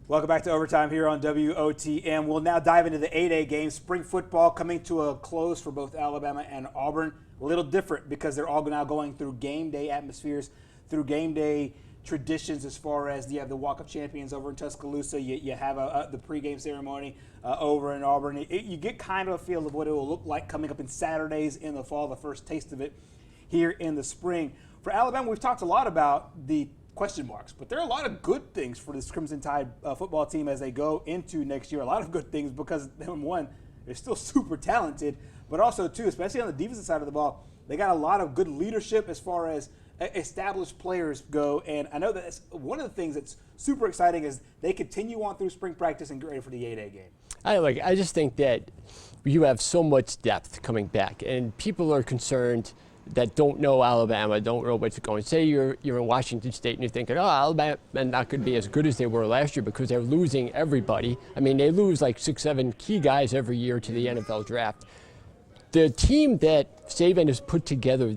Welcome back to Overtime here on WOTM. We'll now dive into the 8A game. Spring football coming to a close for both Alabama and Auburn. A little different because they're all now going through game day atmospheres, through game day traditions as far as you have the Walk of Champions over in Tuscaloosa. You have the pregame ceremony over in Auburn. You get kind of a feel of what it will look like coming up in Saturdays in the fall, the first taste of it here in the spring. For Alabama, we've talked a lot about the question marks, but there are a lot of good things for this Crimson Tide football team as they go into next year. A lot of good things because, number one, they're still super talented, but also, too, especially on the defensive side of the ball, they got a lot of good leadership as far as established players go. And I know that one of the things that's super exciting is they continue on through spring practice and get ready for the 8A game. I just think that you have so much depth coming back, and people are concerned that don't know Alabama, don't know what's going. Say you're in Washington State and you're thinking, oh, Alabama not going to be as good as they were last year because they're losing everybody. I mean, they lose like 6, 7 key guys every year to the NFL draft. The team that Saban has put together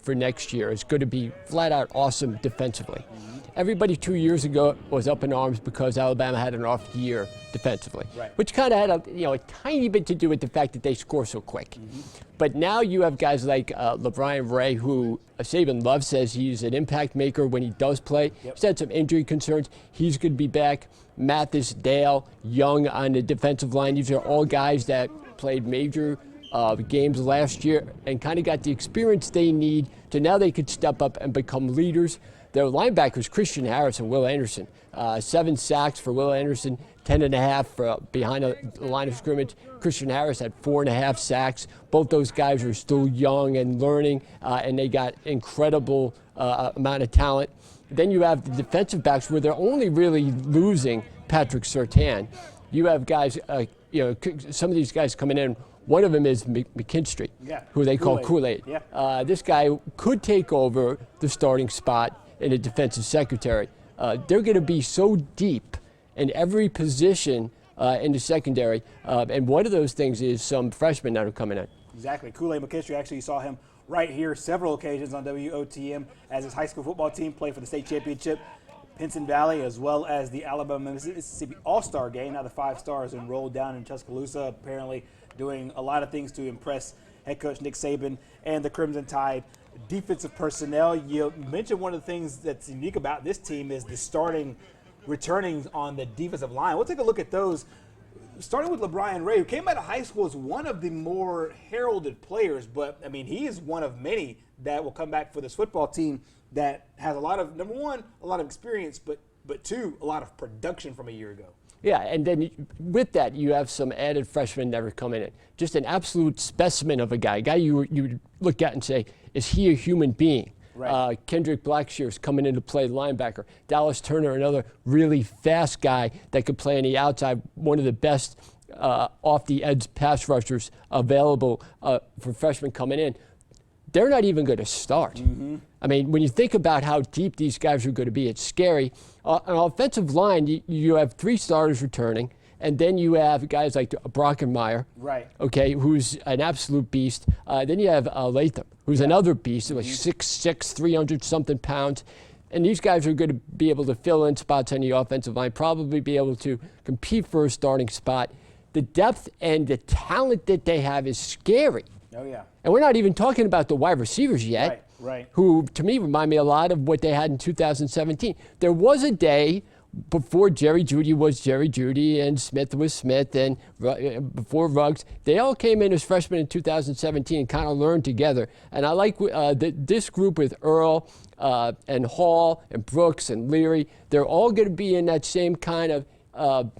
for next year is going to be flat out awesome defensively. Everybody 2 years ago was up in arms because Alabama had an off year defensively, which kind of had a tiny bit to do with the fact that they score so quick. But now you have guys like LeBron Ray, who Saban loves, says he's an impact maker when he does play. He's had some injury concerns. He's going to be back. Mathis, Dale, Young on the defensive line. These are all guys that played major games last year and kind of got the experience they need to now they could step up and become leaders. Their linebackers, Christian Harris and Will Anderson. 7 sacks for Will Anderson, 10.5 for behind the line of scrimmage. Christian Harris had 4.5 sacks. Both those guys are still young and learning, and they got incredible amount of talent. Then you have the defensive backs where they're only really losing Patrick Surtain. You have guys, some of these guys coming in. One of them is McKinstry, who they call Kool-Aid. This guy could take over the starting spot in a defensive secretary. They're going to be so deep in every position in the secondary, and one of those things is some freshmen that are coming in. Exactly. Kool-Aid McKinstry, actually, you saw him right here several occasions on WOTM as his high school football team played for the state championship. Pinson Valley, as well as the Alabama-Mississippi All-Star game. Now the 5 stars enrolled down in Tuscaloosa, apparently doing a lot of things to impress head coach Nick Saban and the Crimson Tide defensive personnel. You mentioned one of the things that's unique about this team is the returning on the defensive line. We'll take a look at those, starting with LeBron Ray, who came out of high school as one of the more heralded players, but, I mean, he is one of many that will come back for this football team that has a lot of, number one, a lot of experience, but 2, a lot of production from a year ago. Yeah, and then with that, you have some added freshmen that are coming in. Just an absolute specimen of a guy you would look at and say, is he a human being? Right. Kendrick Blackshear's coming in to play linebacker. Dallas Turner, another really fast guy that could play on the outside, one of the best off-the-edge pass rushers available for freshmen coming in. They're not even going to start. I mean, when you think about how deep these guys are going to be, it's scary. On offensive line, you have 3 starters returning, and then you have guys like Brockenmeyer, okay, who's an absolute beast. Then you have Latham, who's another beast, like 6'6", 300-something pounds. And these guys are going to be able to fill in spots on the offensive line, probably be able to compete for a starting spot. The depth and the talent that they have is scary. Oh, yeah. And we're not even talking about the wide receivers yet, who to me remind me a lot of what they had in 2017. There was a day before Jerry Jeudy was Jerry Jeudy and Smith was Smith and before Ruggs. They all came in as freshmen in 2017 and kind of learned together. And I like this group with Earl and Hall and Brooks and Leary. They're all going to be in that same kind of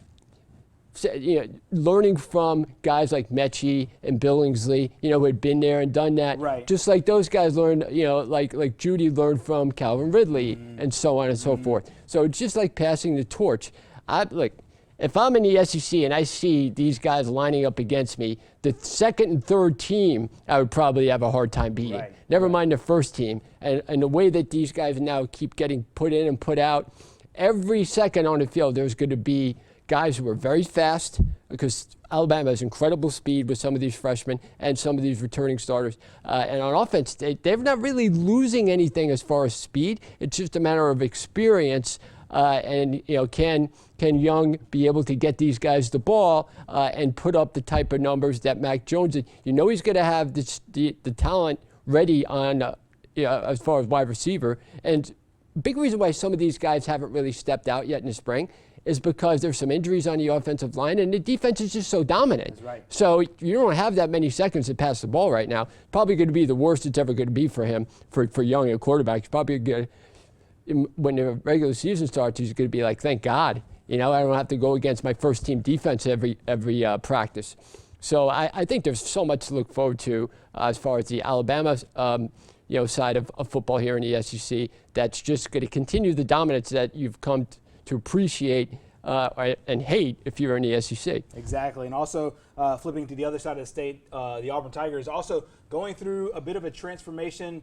learning from guys like Mechie and Billingsley, who had been there and done that. Just like those guys learned, like Jeudy learned from Calvin Ridley and so on and so forth. So it's just like passing the torch. If I'm in the SEC and I see these guys lining up against me, the second and third team I would probably have a hard time beating. Never mind the first team. And the way that these guys now keep getting put in and put out, every second on the field there's going to be guys who are very fast, because Alabama has incredible speed with some of these freshmen and some of these returning starters. And on offense, they're not really losing anything as far as speed. It's just a matter of experience And can Young be able to get these guys the ball and put up the type of numbers that Mac Jones did? He's going to have the talent ready on as far as wide receiver. And big reason why some of these guys haven't really stepped out yet in the spring is because there's some injuries on the offensive line, and the defense is just so dominant. That's right. So you don't have that many seconds to pass the ball right now. Probably going to be the worst it's ever going to be for him, for Young, a quarterback. He's probably good. When the regular season starts, he's going to be like, thank God, I don't have to go against my first team defense every practice. So I think there's so much to look forward to as far as the Alabama side of football here in the SEC. That's just going to continue the dominance that you've come to appreciate and hate if you're in the SEC. Exactly. And also flipping to the other side of the state, the Auburn Tigers also going through a bit of a transformation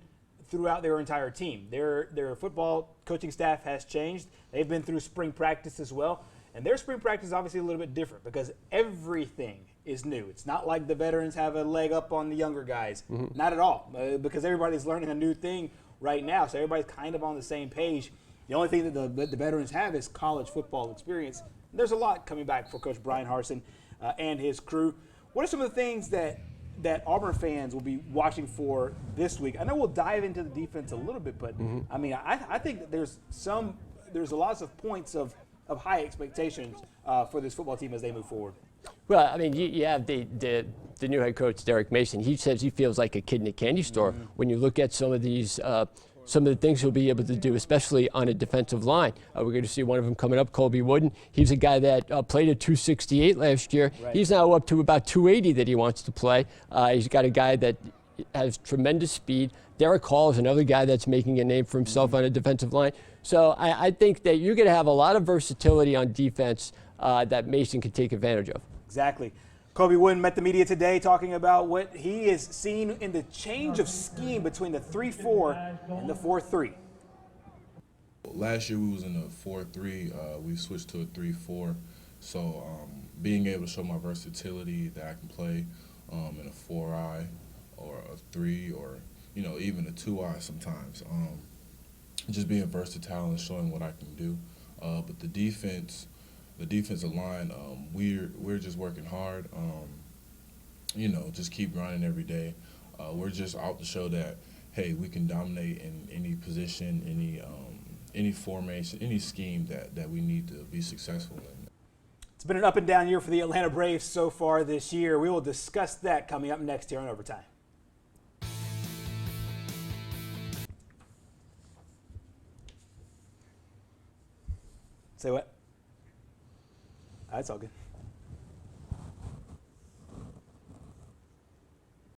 throughout their entire team. Their football coaching staff has changed. They've been through spring practice as well. And their spring practice is obviously a little bit different because everything is new. It's not like the veterans have a leg up on the younger guys. Mm-hmm. Not at all, because everybody's learning a new thing right now. So everybody's kind of on the same page. The only thing that the veterans have is college football experience. There's a lot coming back for Coach Brian Harsin and his crew. What are some of the things that Auburn fans will be watching for this week? I know we'll dive into the defense a little bit, but mm-hmm. I mean, I think that there's a lots of points of high expectations for this football team as they move forward. Well, I mean, you have the new head coach, Derek Mason. He says he feels like a kid in a candy store mm-hmm. when you look at some of these. Some of the things he'll be able to do, especially on a defensive line. We're going to see one of them coming up, Colby Wooden. He's a guy that played at 268 last year. Right. He's now up to about 280 that he wants to play. He's got a guy that has tremendous speed. Derek Hall is another guy that's making a name for himself mm-hmm. on a defensive line. So I think that you're going to have a lot of versatility on defense that Mason can take advantage of. Exactly. Colby Wooden met the media today talking about what he is seeing in the change of scheme between the 3-4 and the 4-3. Last year we was in a 4-3. We switched to a 3-4. So being able to show my versatility that I can play in a 4-eye or a 3 or even a 2-eye sometimes. Just being versatile and showing what I can do. But the defensive line, we're just working hard. Just keep grinding every day. We're just out to show that, hey, we can dominate in any position, any formation, any scheme that we need to be successful in. It's been an up and down year for the Atlanta Braves so far this year. We will discuss that coming up next here on Overtime. Say what? That's all good.